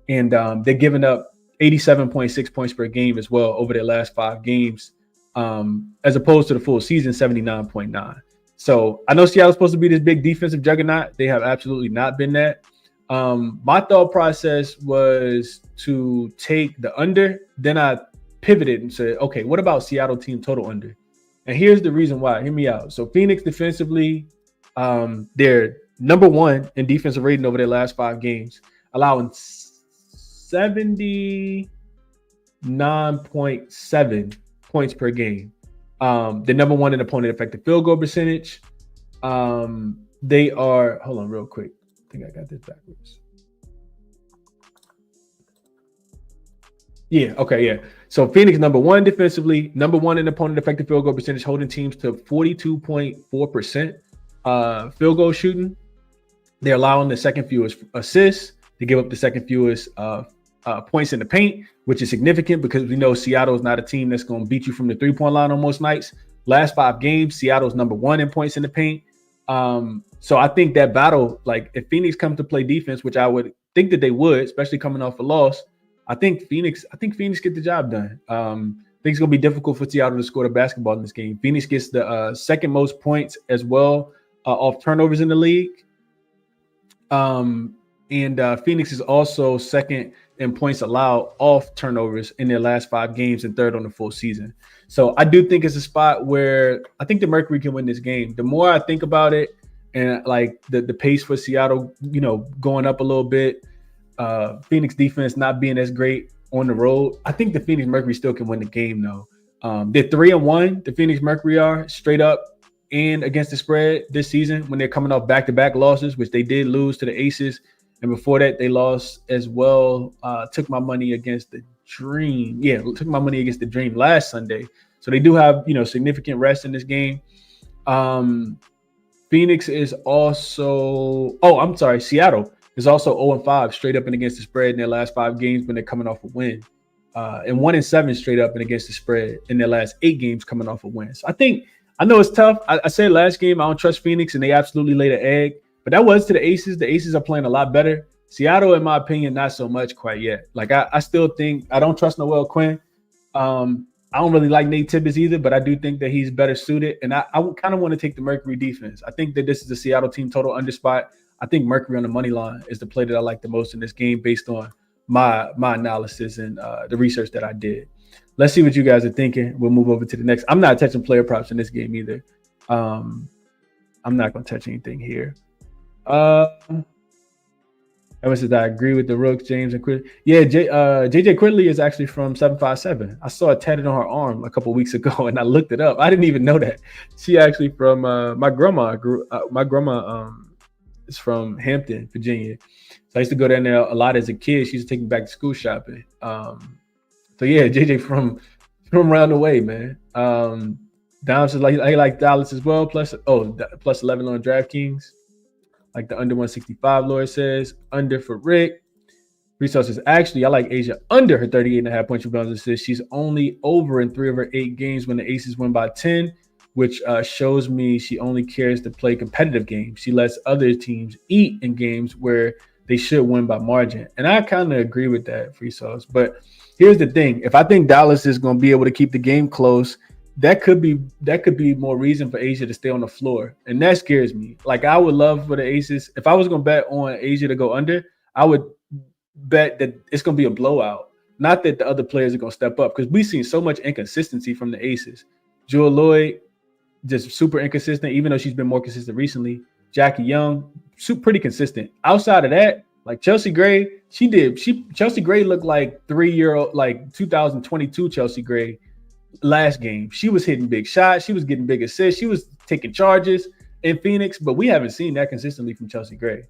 A: And they're giving up 87.6 points per game as well over their last 5 games, as opposed to the full season, 79.9. So I know Seattle's supposed to be this big defensive juggernaut. They have absolutely not been that. My thought process was to take the under. Then I pivoted and said, okay, what about Seattle team total under? And here's the reason why. Hear me out. So Phoenix defensively, they're number 1 in defensive rating over their last 5 games, allowing 70. 9.7 points per game. The number one in opponent effective field goal percentage. They are, hold on real quick. I think I got this backwards. Yeah, okay, yeah. So Phoenix number one defensively, number one in opponent effective field goal percentage, holding teams to 42.4% field goal shooting. They're allowing the second fewest assists. They give up the second fewest points in the paint, which is significant because we know Seattle is not a team that's going to beat you from the three-point line on most nights. Last 5 games, Seattle's number one in points in the paint. So I think that battle, like if Phoenix comes to play defense, which I would think that they would, especially coming off a loss, I think Phoenix get the job done. I think it's going to be difficult for Seattle to score the basketball in this game. Phoenix gets the second most points as well off turnovers in the league. And Phoenix is also second in points allowed off turnovers in their last 5 games and third on the full season. So I do think it's a spot where I think the Mercury can win this game. The more I think about it and like the pace for Seattle, going up a little bit, Phoenix defense not being as great on the road, I think the Phoenix Mercury still can win the game though. They're 3-1. The Phoenix Mercury are straight up and against the spread this season when they're coming off back-to-back losses, which they did lose to the Aces. And before that, they lost as well. Took my money against the Dream. Yeah, took my money against the Dream last Sunday. So they do have, significant rest in this game. Phoenix is also Seattle is also 0-5 straight up and against the spread in their last 5 games when they're coming off a win. And 1-7 straight up and against the spread in their last 8 games coming off a win. So I know it's tough. I said last game I don't trust Phoenix, and they absolutely laid an egg. But that was to the Aces. The Aces are playing a lot better. Seattle, in my opinion, not so much quite yet. Like I still think I don't trust Noel Quinn. I don't really like Nate Tibbetts either, but I do think that he's better suited. And I kind of want to take the Mercury defense. I think that this is the Seattle team total under spot. I think Mercury on the money line is the play that I like the most in this game based on my analysis and the research that I did. Let's see what you guys are thinking. We'll move over to the next. I'm not touching player props in this game either. I'm not going to touch anything here. Evan says, I agree with the Rooks, James and Chris. Yeah, JJ Quigley is actually from 757. I saw it tatted on her arm a couple weeks ago, and I looked it up. I didn't even know that. She actually from my grandma. My grandma is from Hampton, Virginia. So I used to go down there a lot as a kid. She used to take me back to school shopping. So yeah, JJ from around the way, man. Dom says I like Dallas as well. Plus 11 on DraftKings. Like the under 165, Laura says. Under for Rick. Resources actually, I like Asia under her 38.5 points, rebounds, and assists. She's only over in 3 of her 8 games when the Aces win by 10, which shows me she only cares to play competitive games. She lets other teams eat in games where they should win by margin. And I kind of agree with that, Free Sauce. But here's the thing. If I think Dallas is going to be able to keep the game close, that could be more reason for Asia to stay on the floor. And that scares me. Like I would love for the Aces. If I was going to bet on Asia to go under, I would bet that it's going to be a blowout. Not that the other players are going to step up, because we've seen so much inconsistency from the Aces. Jewel Lloyd, just super inconsistent, even though she's been more consistent recently. Jackie Young, pretty consistent. Outside of that, like Chelsea Gray, Chelsea Gray looked like 3-year-old, like 2022 Chelsea Gray last game. She was hitting big shots. She was getting big assists. She was taking charges in Phoenix, but we haven't seen that consistently from Chelsea Gray.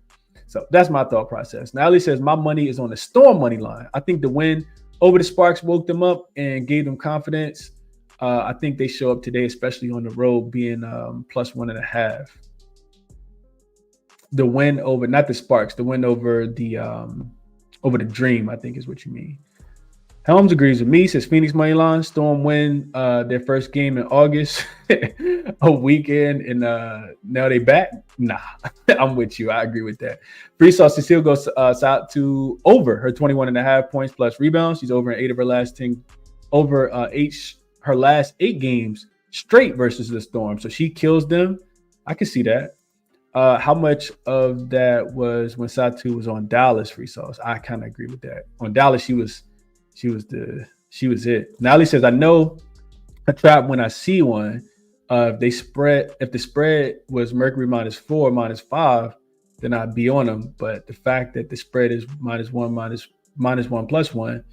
A: So that's my thought process. Now, Ali says, my money is on the Storm money line. I think the win over the Sparks woke them up and gave them confidence. I think they show up today, especially on the road, being plus 1.5. The win over, not the Sparks, the win over the Dream, I think is what you mean. Helms agrees with me, says Phoenix money line. Storm win their first game in August, a weekend, and now they back. Nah, I'm with you. I agree with that. Free Sauce Cecile goes out to over her 21.5 points plus rebounds. She's over in 8 of her last 10, her last 8 games straight versus the Storm. So she kills them. I can see that. How much of that was when Satu was on Dallas? Free Sauce. I kind of agree with that. On Dallas, she was it. Nally says, I know a trap when I see one. If the spread was Mercury -4, -5, then I'd be on them. But the fact that the spread is -1, -1 +1,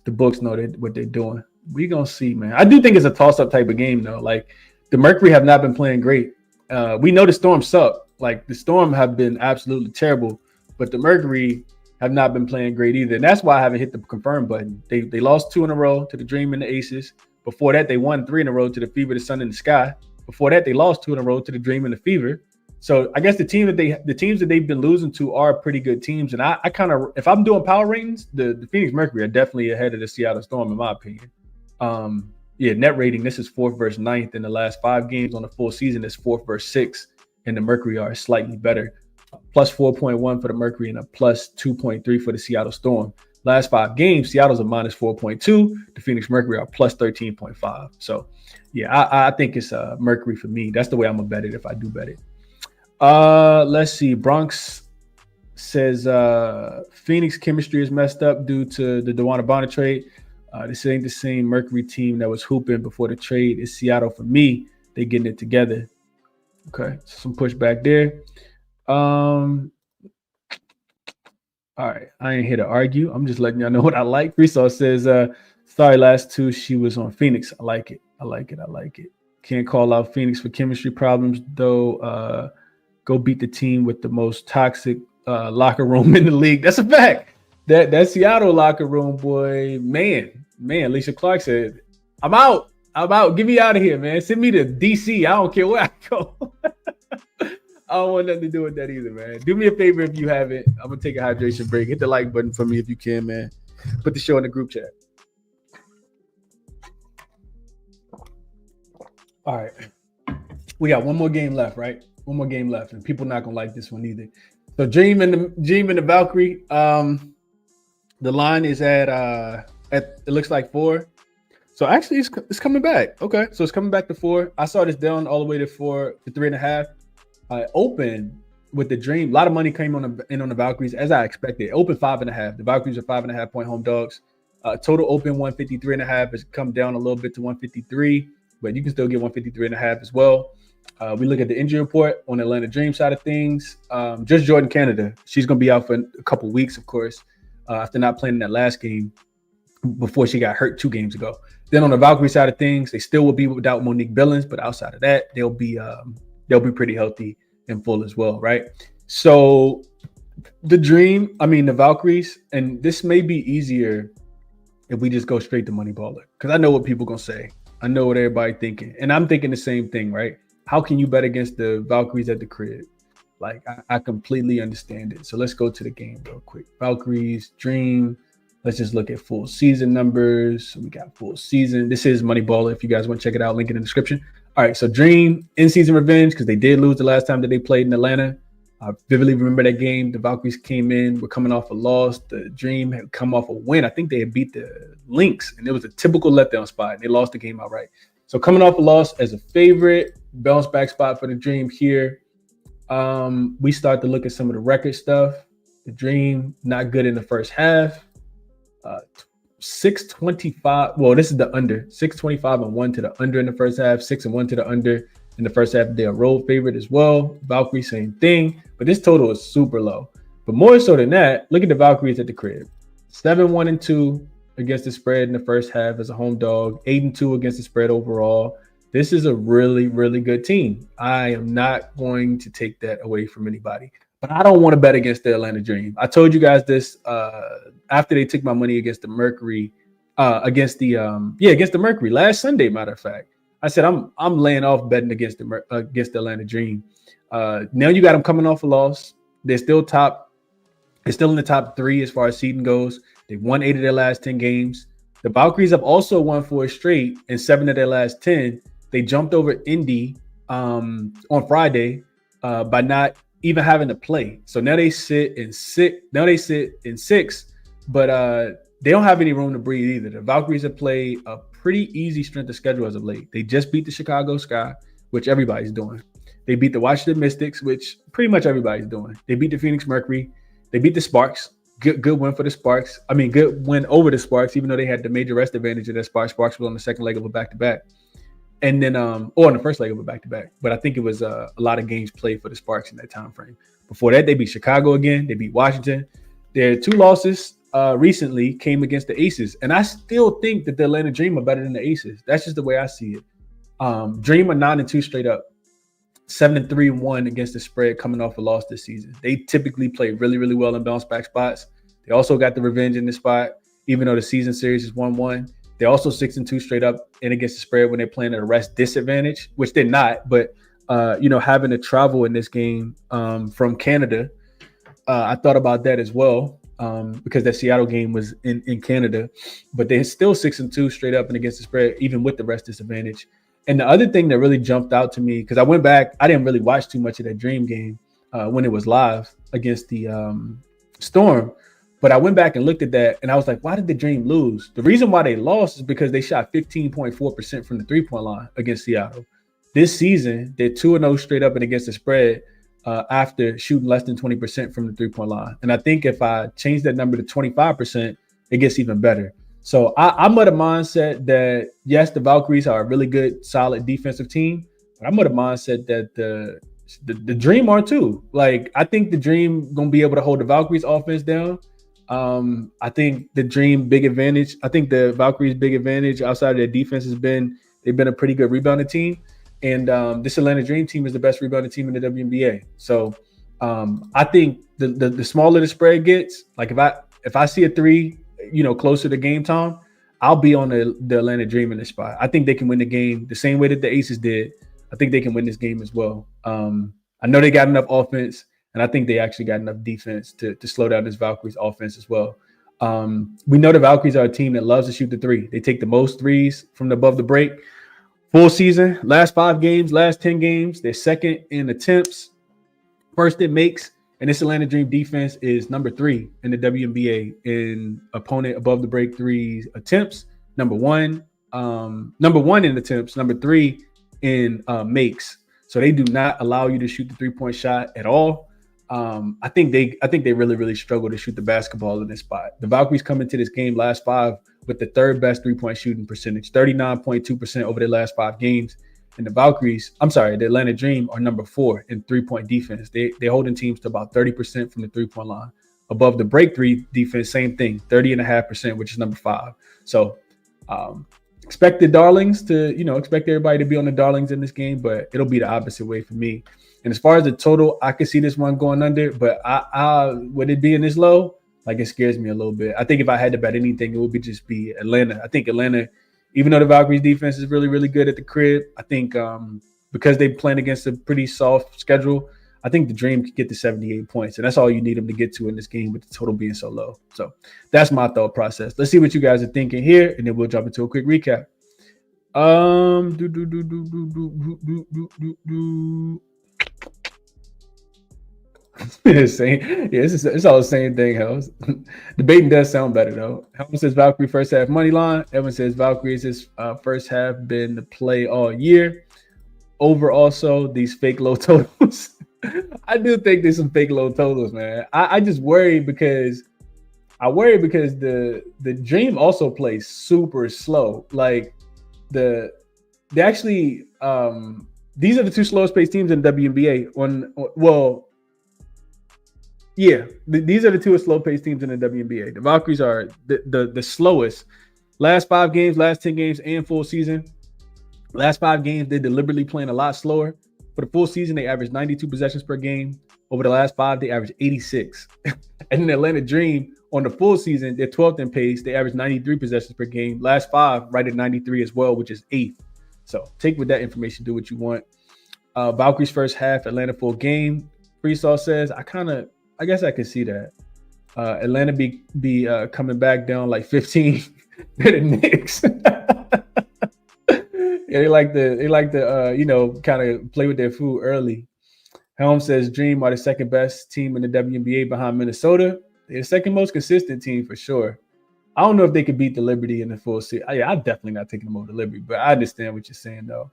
A: the books know what they're doing. We gonna see, man. I do think it's a toss-up type of game, though. Like the Mercury have not been playing great. We know the Storm suck. Like the Storm have been absolutely terrible, but the Mercury have not been playing great either. And that's why I haven't hit the confirm button. They lost 2 in a row to the Dream and the Aces. Before that, they won 3 in a row to the Fever, the Sun, and the Sky. Before that, they lost 2 in a row to the Dream and the Fever. So I guess the teams that they've been losing to are pretty good teams. And I kind of, if I'm doing power ratings, the Phoenix Mercury are definitely ahead of the Seattle Storm, in my opinion. Net rating, this is 4th versus 9th in the last 5 games on the full season. It's 4th versus 6th, and the Mercury are slightly better. Plus 4.1 for the Mercury and a plus 2.3 for the Seattle Storm. Last 5 games, Seattle's a minus 4.2. The Phoenix Mercury are plus 13.5. So, yeah, I think it's Mercury for me. That's the way I'm going to bet it if I do bet it. Let's see. Bronx says Phoenix chemistry is messed up due to the DeWanna Bonner trade. This ain't the same Mercury team that was hooping before the trade. It's Seattle for me. They getting it together. Okay, some pushback there. All right, I ain't here to argue. I'm just letting y'all know what I like. Freesaw says, sorry, last 2, she was on Phoenix. I like it. Can't call out Phoenix for chemistry problems, though. Go beat the team with the most toxic locker room in the league. That's a fact. That Seattle locker room, boy, man. Alicia Clark said, I'm out. Get me out of here, man. Send me to DC. I don't care where I go. I don't want nothing to do with that either, man. Do me a favor if you haven't. I'm going to take a hydration break. Hit the like button for me if you can, man. Put the show in the group chat. All right. We got one more game left, right? One more game left, and people not going to like this one either. So Dream and the Valkyrie, the line is at it looks like 4. So actually it's coming back. Okay. So it's coming back to 4. I saw this down all the way to 3.5. Open with the Dream. A lot of money came on the Valkyries as I expected. Open 5.5. The Valkyries are 5.5 point home dogs. Total open 153.5 has come down a little bit to 153, but you can still get 153.5 as well. We look at the injury report on the Atlanta Dream side of things. Just Jordan Canada. She's going to be out for a couple weeks, of course, after not playing in that last game before she got hurt 2 games ago. Then on the Valkyrie side of things, they still will be without Monique Billings, but outside of that, they'll be pretty healthy and full as well, right? So the Valkyries, and this may be easier if we just go straight to Moneyballer, because I know what people going to say. I know what everybody thinking, and I'm thinking the same thing, right? How can you bet against the Valkyries at the crib? Like, I completely understand it. So let's go to the game real quick. Valkyries, Dream. Let's just look at full season numbers. So we got full season. This is Moneyballer. If you guys want to check it out, link in the description. All right, so Dream, in-season revenge, because they did lose the last time that they played in Atlanta. I vividly remember that game. The Valkyries came in. We're coming off a loss. The Dream had come off a win. I think they had beat the Lynx, and it was a typical letdown spot, and they lost the game outright. So coming off a loss as a favorite, bounce back spot for the Dream here. We start to look at some of the record stuff. The Dream, not good in the first half. 625. Well, this is the under. 625-1 to the under in the first half. 6-1 to the under in the first half. They're a road favorite as well. Valkyrie, same thing. But this total is super low. But more so than that, look at the Valkyries at the crib. 7-1-2 against the spread in the first half as a home dog. 8-2 against the spread overall. This is a really, really good team. I am not going to take that away from anybody. But I don't want to bet against the Atlanta Dream. I told you guys this after they took my money against the Mercury, against the Mercury last Sunday. Matter of fact, I said I'm laying off betting against the Atlanta Dream. Now you got them coming off a loss. They're still in the top 3 as far as seeding goes. They've won 8 of their last 10 games. The Valkyries have also won 4 straight and 7 of their last 10. They jumped over Indy on Friday by not even having to play. So now they sit in 6, but they don't have any room to breathe either. The Valkyries have played a pretty easy strength of schedule as of late. They just beat the Chicago Sky, which everybody's doing. They beat the Washington Mystics, which pretty much everybody's doing. They beat the Phoenix Mercury. They beat the Sparks. Good win for the Sparks. I mean, good win over the Sparks, even though they had the major rest advantage of that Sparks. Sparks was on the second leg of a back-to-back. And then, or on the first leg of a back-to-back. But I think it was a lot of games played for the Sparks in that time frame. Before that, they beat Chicago again. They beat Washington. Their 2 losses recently came against the Aces, and I still think that the Atlanta Dream are better than the Aces. That's just the way I see it. Dream are 9-2 straight up, 7-3-1 against the spread coming off a loss this season. They typically play really, really well in bounce back spots. They also got the revenge in the spot, even though the season series is 1-1. They're also 6-2 straight up and against the spread when they're playing at a rest disadvantage, which they're not. But having to travel in this game from Canada, I thought about that as well because that Seattle game was in Canada. But they're still 6-2 straight up and against the spread, even with the rest disadvantage. And the other thing that really jumped out to me, because I went back, I didn't really watch too much of that Dream game when it was live against the Storm. But I went back and looked at that, and I was like, why did the Dream lose? The reason why they lost is because they shot 15.4% from the three-point line against Seattle. This season, they're 2-0 straight up and against the spread after shooting less than 20% from the three-point line. And I think if I change that number to 25%, it gets even better. So I'm of the mindset that, yes, the Valkyries are a really good, solid defensive team, but I'm of the mindset that the Dream are too. Like, I think the Dream going to be able to hold the Valkyries offense down. I think the Dream big advantage. I think the Valkyries big advantage outside of their defense they've been a pretty good rebounding team. And this Atlanta Dream team is the best rebounding team in the WNBA. So I think the smaller the spread gets, like if I see a 3, closer to game time, I'll be on the Atlanta Dream in this spot. I think they can win the game the same way that the Aces did. I think they can win this game as well. I know they got enough offense, and I think they actually got enough defense to slow down this Valkyries offense as well. We know the Valkyries are a team that loves to shoot the 3. They take the most threes from above the break. Full season, last 5 games, last 10 games, they're second in attempts, first in makes. And this Atlanta Dream defense is number 3 in the WNBA in opponent above the break threes attempts. Number one in attempts. Number 3 in makes. So they do not allow you to shoot the 3-point shot at all. I think they really, really struggle to shoot the basketball in this spot. The Valkyries come into this game last 5 with the 3rd best 3-point shooting percentage, 39.2% over their last 5 games. And the Atlanta Dream are number 4 in 3-point defense. They're holding teams to about 30% from the 3-point line. Above the break 3 defense, same thing, 30.5%, which is number 5. So expect the darlings to, expect everybody to be on the darlings in this game, but it'll be the opposite way for me. And as far as the total, I could see this one going under, but I would it being this low, like it scares me a little bit. I think if I had to bet anything, it would just be Atlanta. I think Atlanta, even though the Valkyries defense is really, really good at the crib, I think because they're playing against a pretty soft schedule, I think the Dream could get to 78 points. And that's all you need them to get to in this game with the total being so low. So that's my thought process. Let's see what you guys are thinking here, and then we'll jump into a quick recap. It's all the same thing, Helms. Debating does sound better, though. Helms says Valkyrie first half money line. Evan says Valkyries his first half been the play all year. Over also these fake low totals. I do think there's some fake low totals, man. I just worry because the Dream also plays super slow. Like they actually these are the 2 slowest paced teams in WNBA. These are the 2 slow paced teams in the WNBA. The Valkyries are the slowest. Last 5 games, last 10 games, and full season. Last 5 games, they're deliberately playing a lot slower. For the full season, they averaged 92 possessions per game. Over the last 5, they averaged 86. And then the Atlanta Dream, on the full season, they're 12th in pace. They average 93 possessions per game. Last 5, right at 93 as well, which is 8th. So take with that information, do what you want. Valkyries first half, Atlanta full game. Freesaw says, I guess I can see that. Atlanta be coming back down like 15 to the Knicks. Yeah, they like to kind of play with their food early. Helm says Dream are the 2nd best team in the WNBA behind Minnesota. They're the 2nd most consistent team for sure. I don't know if they could beat the Liberty in the full season. I'm definitely not taking them over the Liberty, but I understand what you're saying though.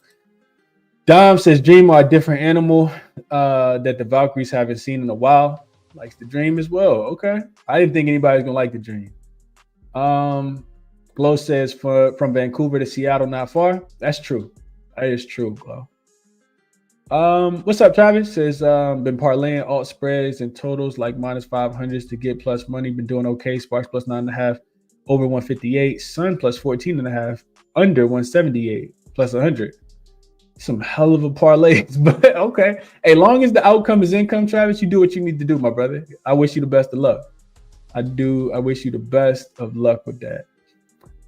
A: Dom says Dream are a different animal that the Valkyries haven't seen in a while. Likes the Dream as well. Okay. I didn't think anybody's gonna like the Dream. Glow says from Vancouver to Seattle, not far. That's true. That is true, Glow. What's up, Travis? Says been parlaying alt spreads and totals like minus 500s to get plus money. Been doing okay. Sparks plus 9.5, over 158. Sun plus 14.5, under 178, plus 100. Some hell of a parlays, but okay. As long as the outcome is income, Travis, you do what you need to do, my brother. I wish you the best of luck. I do. I wish you the best of luck with that.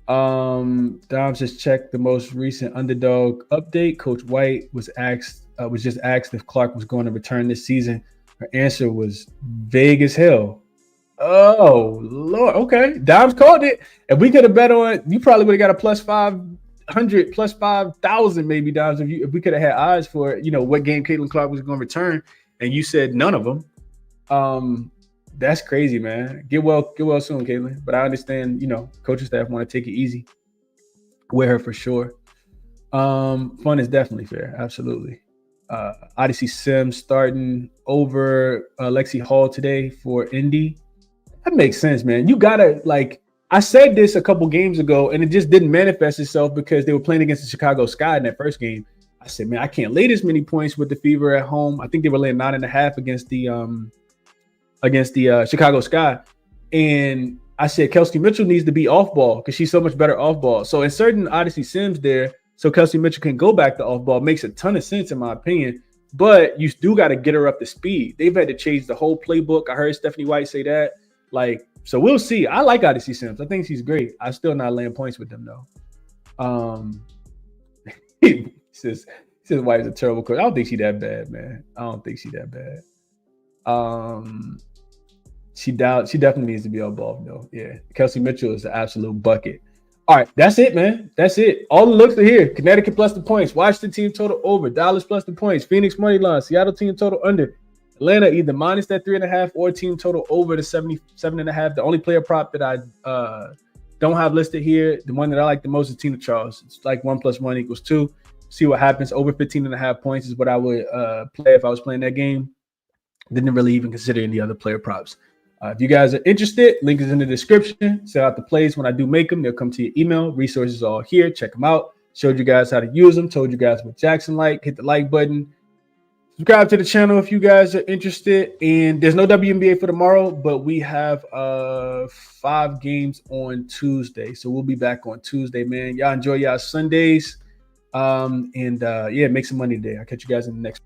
A: Dom just checked the most recent underdog update. Coach White was just asked if Clark was going to return this season. Her answer was vague as hell. Oh Lord, okay. Dom's called it. If we could have bet on it, you probably would have got a plus 500, plus 5,000 maybe, Doms. If we could have had eyes for what game Caitlin Clark was going to return, and you said none of them. That's crazy, man. Get well soon, Caitlin. But I understand, coaching staff want to take it easy with her for sure. Fun is definitely fair. Absolutely. Odyssey Sims starting over Lexi Hall today for Indy. That makes sense, man. You gotta, I said this a couple games ago, and it just didn't manifest itself because they were playing against the Chicago Sky in that first game. I said, man, I can't lay this many points with the Fever at home. I think they were laying 9.5 against the Chicago Sky. And I said, Kelsey Mitchell needs to be off ball because she's so much better off ball. So inserting Odyssey Sims there so Kelsey Mitchell can go back to off ball makes a ton of sense in my opinion. But you do got to get her up to speed. They've had to change the whole playbook. I heard Stephanie White say that. So we'll see. I like Odyssey Sims. I think she's great. I'm still not laying points with them though. He says White is a terrible coach. I don't think she's that bad, man. I don't think she's that bad. She definitely needs to be involved though. Yeah, Kelsey Mitchell is an absolute bucket. All right, that's it, man. That's it. All the looks are here. Connecticut plus the points. Washington team total over. Dallas plus the points. Phoenix money line. Seattle team total under. Atlanta either minus that 3.5 or team total over the 77.5. The only player prop that I don't have listed here, the one that I like the most is Tina Charles. It's like 1 + 1 = 2. See what happens. Over 15.5 points is what I would play if I was playing that game. Didn't really even consider any other player props. If you guys are interested, link is in the description. Set out the plays when I do make them. They'll come to your email. Resources are all here. Check them out. Showed you guys how to use them. Told you guys what JaXon like. Hit the like button. Subscribe to the channel if you guys are interested. And there's no WNBA for tomorrow, but we have 5 games on Tuesday. So we'll be back on Tuesday, man. Y'all enjoy y'all Sundays. Yeah, make some money today. I'll catch you guys in the next